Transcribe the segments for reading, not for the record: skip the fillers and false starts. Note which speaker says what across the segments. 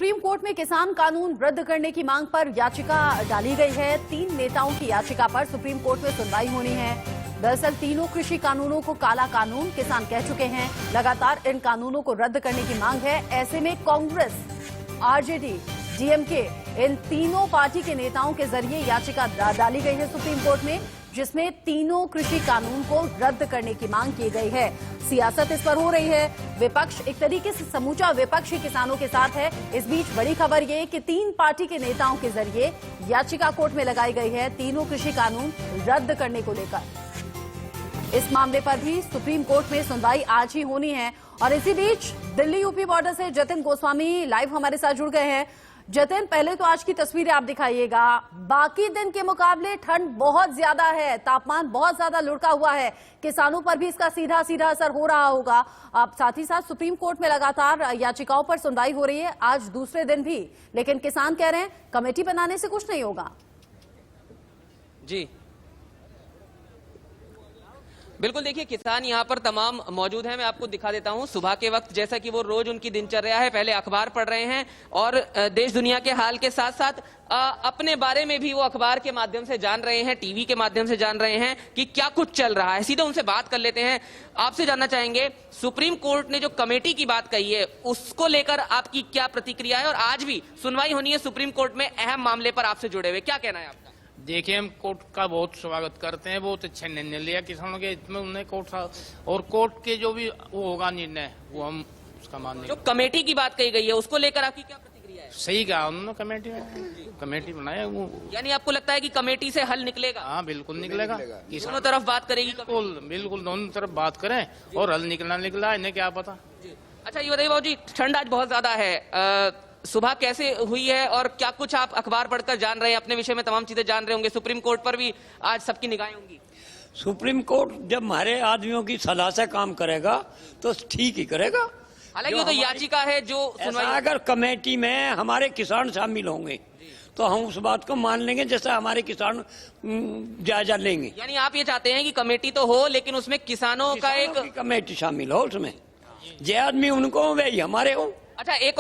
Speaker 1: Supreme court में किसान कानून रद्द करने की मांग पर याचिका डाली गई है। 3 नेताओं की याचिका पर सुप्रीम कोर्ट में सुनवाई होनी है। दरअसल तीनों कृषि कानूनों को काला कानून किसान कह चुके हैं। लगातार इन कानूनों को रद्द करने की मांग है। ऐसे में कांग्रेस, आरजेडी, डीएमके इन तीनों पार्टी के नेताओं के जरिए याचिका डाली गई है सुप्रीम कोर्ट में, जिसमें तीनों कृषि कानून को रद्द करने की मांग की गई है। सियासत इस पर हो रही है। विपक्ष, एक तरीके से समूचा विपक्ष ही किसानों के साथ है। इस बीच बड़ी खबर ये कि 3 पार्टी के नेताओं के जरिए याचिका कोर्ट में लगाई गई है तीनों कृषि कानून रद्द करने को लेकर। इस मामले पर भी सुप्रीम कोर्ट में सुनवाई आज ही होनी है। और इसी बीच दिल्ली यूपी बॉर्डर से जतिन गोस्वामी लाइव हमारे साथ जुड़ गए हैं। जतिन, पहले तो आज की तस्वीरें आप दिखाइएगा। बाकी दिन के मुकाबले ठंड बहुत ज्यादा है, तापमान बहुत ज्यादा लुढ़का हुआ है। किसानों पर भी इसका सीधा सीधा असर हो रहा होगा। अब साथ ही साथ सुप्रीम कोर्ट में लगातार याचिकाओं पर सुनवाई हो रही है, आज दूसरे दिन भी, लेकिन किसान कह रहे हैं कमेटी बनाने से कुछ नहीं होगा।
Speaker 2: जी बिल्कुल, देखिए किसान यहाँ पर तमाम मौजूद हैं। मैं आपको दिखा देता हूँ सुबह के वक्त, जैसा कि वो रोज उनकी दिनचर्या है, पहले अखबार पढ़ रहे हैं और देश दुनिया के हाल के साथ साथ अपने बारे में भी वो अखबार के माध्यम से जान रहे हैं, टीवी के माध्यम से जान रहे हैं कि क्या कुछ चल रहा है। सीधे उनसे बात कर लेते हैं। आपसे जानना चाहेंगे, सुप्रीम कोर्ट ने जो कमेटी की बात कही है उसको लेकर आपकी क्या प्रतिक्रिया है, और आज भी सुनवाई होनी है सुप्रीम कोर्ट में अहम मामले पर आपसे जुड़े हुए, क्या कहना है आपका?
Speaker 3: देखिए, हम कोर्ट का बहुत स्वागत करते हैं। बहुत अच्छा निर्णय लिया किसानों के हित में उन्हें कोर्ट, और कोर्ट के जो भी वो होगा निर्णय वो हम उसका मानने।
Speaker 2: जो कमेटी की बात कही गई है उसको लेकर आपकी क्या प्रतिक्रिया है?
Speaker 3: सही कहा उन्होंने, कमेटी बनाया वो।
Speaker 2: यानी आपको लगता है कि कमेटी से हल निकलेगा?
Speaker 3: हाँ बिल्कुल निकलेगा।
Speaker 2: दोनों तरफ बात करेगी?
Speaker 3: बिल्कुल दोनों तरफ बात करें और हल निकला इन्हें क्या पता।
Speaker 2: अच्छा ये बताइए बाबू जी, ठंड आज बहुत ज्यादा है, सुबह कैसे हुई है और क्या कुछ आप अखबार पढ़कर जान रहे हैं, अपने विषय में तमाम चीजें जान रहे होंगे? सुप्रीम कोर्ट पर भी आज सबकी निगाहें होंगी।
Speaker 4: सुप्रीम कोर्ट जब हमारे आदमियों की सलाह से काम करेगा तो ठीक ही करेगा।
Speaker 2: हालांकि वो तो याचिका है जो सुनवाई,
Speaker 4: अगर कमेटी में हमारे किसान शामिल होंगे तो हम उस बात को मान लेंगे, जैसे हमारे किसान जायजा लेंगे।
Speaker 2: यानी आप ये चाहते हैं कि कमेटी तो हो लेकिन उसमें किसानों का एक
Speaker 4: कमेटी शामिल हो, उसमें जे आदमी उनको वही हमारे हो।
Speaker 2: अच्छा, एक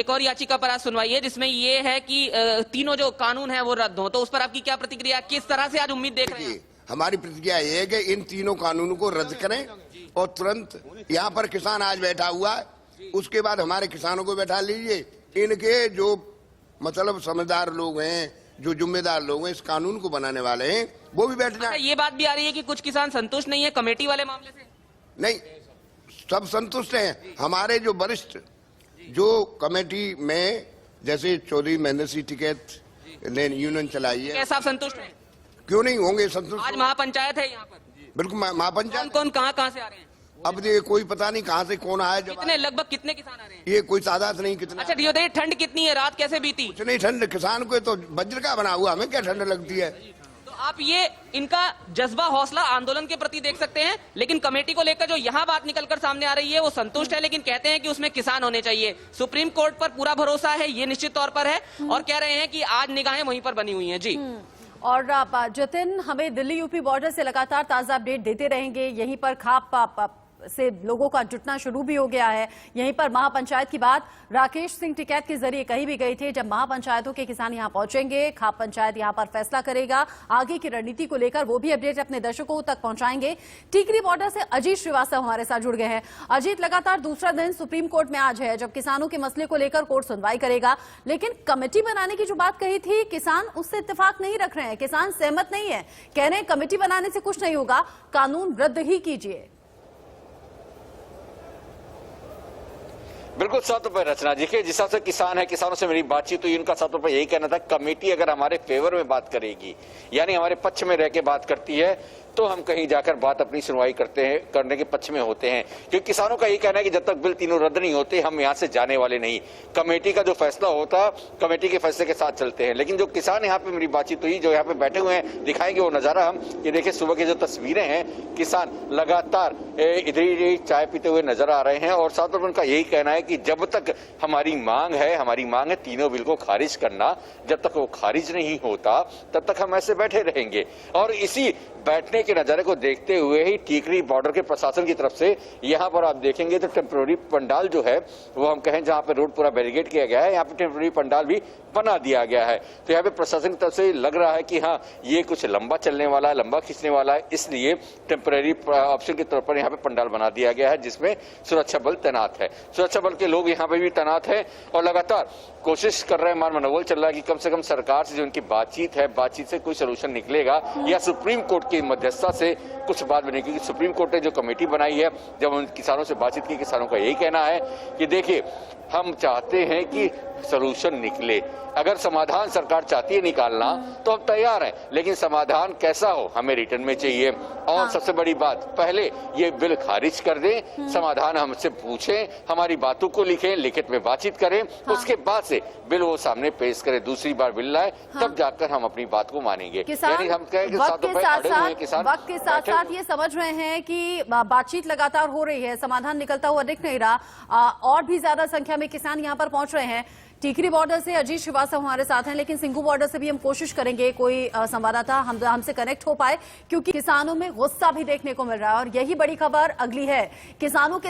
Speaker 2: और याचिका पर आज सुनवाई है जिसमें ये है कि तीनों जो कानून है वो रद्द हो, तो उस पर आपकी क्या प्रतिक्रिया, किस तरह से आज उम्मीद देख रहे हैं?
Speaker 5: हमारी प्रतिक्रिया ये है कि इन तीनों कानूनों को रद्द करें और तुरंत, यहाँ पर किसान आज बैठा हुआ है, उसके बाद हमारे किसानों को बैठा लीजिए। इनके जो मतलब समझदार लोग हैं, जो जिम्मेदार लोग हैं, इस कानून को बनाने वाले हैं, वो भी बैठ जाए।
Speaker 2: ये बात भी आ रही है कि कुछ किसान संतुष्ट नहीं है कमेटी वाले मामले से?
Speaker 5: नहीं, सब संतुष्ट हैं। हमारे जो वरिष्ठ जो कमेटी में, जैसे चौधरी महेंद्र सिंह टिकैत ने यूनियन चलाई है,
Speaker 2: कैसा आप संतुष्ट हैं?
Speaker 5: क्यों नहीं होंगे संतुष्ट?
Speaker 2: आज महापंचायत है यहाँ पर।
Speaker 5: बिल्कुल महापंचायत।
Speaker 2: कौन कहाँ से आ रहे हैं?
Speaker 5: अब ये कोई पता नहीं कहाँ से कौन आया।
Speaker 2: कितने, लगभग कितने किसान आ रहे हैं?
Speaker 5: ये कोई तादाद नहीं। कितना?
Speaker 2: अच्छा ये बताइए, ठंड कितनी है, रात कैसे बीती?
Speaker 5: कुछ नहीं, ठंड किसान को तो वज्र का बना हुआ, हमें क्या ठंड लगती है।
Speaker 2: तो आप ये इनका जज्बा, हौसला आंदोलन के प्रति देख सकते हैं। लेकिन कमेटी को लेकर जो यहाँ बात निकलकर सामने आ रही है वो संतुष्ट है, लेकिन कहते हैं कि उसमें किसान होने चाहिए। सुप्रीम कोर्ट पर पूरा भरोसा है, ये निश्चित तौर पर है, और कह रहे हैं कि आज निगाहें वहीं पर बनी हुई हैं। जी
Speaker 1: और जतिन, हमें दिल्ली यूपी बॉर्डर से लगातार ताजा अपडेट देते रहेंगे। यहीं पर खाप से लोगों का जुटना शुरू भी हो गया है। यहीं पर महापंचायत की बात राकेश सिंह टिकैत के जरिए कही भी गई थी। जब महापंचायतों के किसान यहां पहुंचेंगे, खाप पंचायत यहां पर फैसला करेगा आगे की रणनीति को लेकर, वो भी अपडेट अपने दर्शकों तक पहुंचाएंगे। टिकरी बॉर्डर से अजीत श्रीवास्तव हमारे साथ जुड़ गए हैं। अजीत, लगातार दूसरा दिन सुप्रीम कोर्ट में आज है जब किसानों के मसले को लेकर कोर्ट सुनवाई करेगा, लेकिन कमेटी बनाने की जो बात कही थी किसान उससे इत्तेफाक नहीं रख रहे हैं, किसान सहमत नहीं है, कह रहे हैं कमेटी बनाने से कुछ नहीं होगा, कानून रद्द ही कीजिए।
Speaker 6: बिल्कुल, साथ रुपए रचना जी के जिस हिसाब से किसान है, किसानों से मेरी बातचीत हुई, उनका साथ रुपए यही कहना था, कमेटी अगर हमारे फेवर में बात करेगी, यानी हमारे पक्ष में रह के बात करती है, तो हम कहीं जाकर बात अपनी सुनवाई करने के पक्ष में होते हैं। क्योंकि किसानों का यही कहना है कि जब तक बिल तीनों रद्द नहीं होते हम यहाँ से जाने वाले नहीं। कमेटी का जो फैसला होता, कमेटी के फैसले के साथ चलते हैं। लेकिन जो किसान यहाँ पे मेरी बातचीत हुई, जो यहाँ पे बैठे हुए हैं, दिखाएंगे वो नजारा हम। ये देखिए सुबह की जो तस्वीरें हैं, किसान लगातार इधर ही चाय पीते हुए नजर आ रहे हैं, और साथ में उनका यही कहना है कि जब तक हमारी मांग है तीनों बिल को खारिज करना, जब तक वो खारिज नहीं होता तब तक हम ऐसे बैठे रहेंगे। और इसी बैठने के नजारे को देखते हुए ही टीकरी बॉर्डर के प्रशासन की तरफ से यहाँ पर आप देखेंगे तो टेम्पोररी पंडाल जो है वो हम कहें जहाँ पे रोड पूरा बैरिकेड किया गया है, यहाँ पे टेम्पोररी पंडाल भी बना दिया गया है। तो यहाँ पे प्रशासन की तरफ से लग रहा है कि हाँ ये कुछ लंबा चलने वाला है, लंबा खींचने वाला है, इसलिए टेम्पोररी ऑप्शन के तौर पर यहाँ पे पंडाल बना दिया गया है जिसमें सुरक्षा बल तैनात है। सुरक्षा बल के लोग यहाँ पे भी तैनात है और लगातार कोशिश कर रहे हैं, मान मनोबल चल रहा है कि कम से कम सरकार से जो उनकी बातचीत है, बातचीत से कोई सोल्यूशन निकलेगा या सुप्रीम कोर्ट की मध्यस्थता से कुछ बात बनेगी। क्योंकि सुप्रीम कोर्ट ने जो कमेटी बनाई है, जब उन किसानों से बातचीत की, किसानों का यही कहना है कि देखिए हम चाहते हैं कि सोल्यूशन निकले। अगर समाधान सरकार चाहती है निकालना तो हम तैयार हैं, लेकिन समाधान कैसा हो हमें रिटर्न में चाहिए। और सबसे बड़ी बात, पहले ये बिल खारिज कर दें, समाधान हमसे पूछें, हमारी बातों को लिखें, लिखित में बातचीत करें, उसके बाद से बिल वो सामने पेश करें, दूसरी बार बिल लाए, तब जाकर हम अपनी बात को मानेंगे।
Speaker 1: किसान
Speaker 6: हम कहें कि
Speaker 1: वक्त के साथ
Speaker 6: बैठे
Speaker 1: साथ ये समझ रहे हैं कि बातचीत लगातार हो रही है, समाधान निकलता हुआ दिख नहीं रहा, और भी ज्यादा संख्या में किसान यहाँ पर पहुंच रहे हैं। टीकरी बॉर्डर से अजीत श्रीवास्तव हमारे साथ हैं, लेकिन सिंघू बॉर्डर से भी हम कोशिश करेंगे कोई संवाददाता हमसे कनेक्ट हो पाए, क्योंकि किसानों में गुस्सा भी देखने को मिल रहा है और यही बड़ी खबर अगली है। किसानों के